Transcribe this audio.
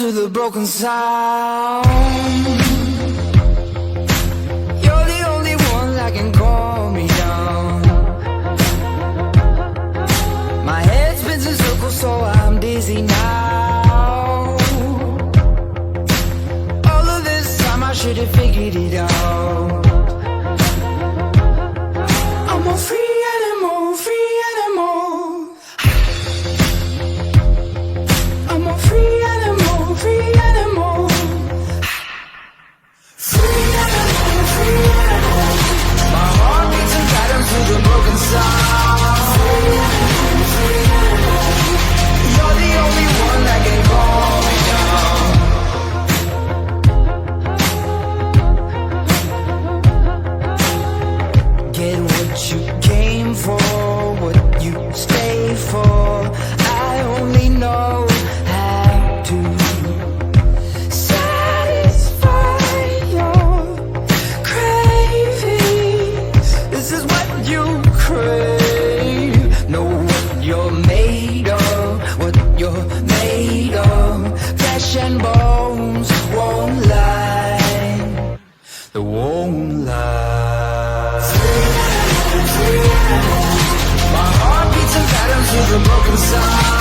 to the broken sound. You're the only one that can calm me down. My head spins in circles, so I'm dizzy now. All of this time I should have figured it out. I'm a free animal, free animal. I'm a free animal, free animal. Free animal, free animal. My heart beats in patterns through the broken sound. Free animal, free animal. You're the only one that can calm me down. Get what you came for, what you stay for. I only know how to satisfy your cravings. This is what you crave. Know what you're made of, what you're made of. Flesh and bones won't lie, they won't lie. Free animal, free animal. My heart beats in patterns through the broken sound.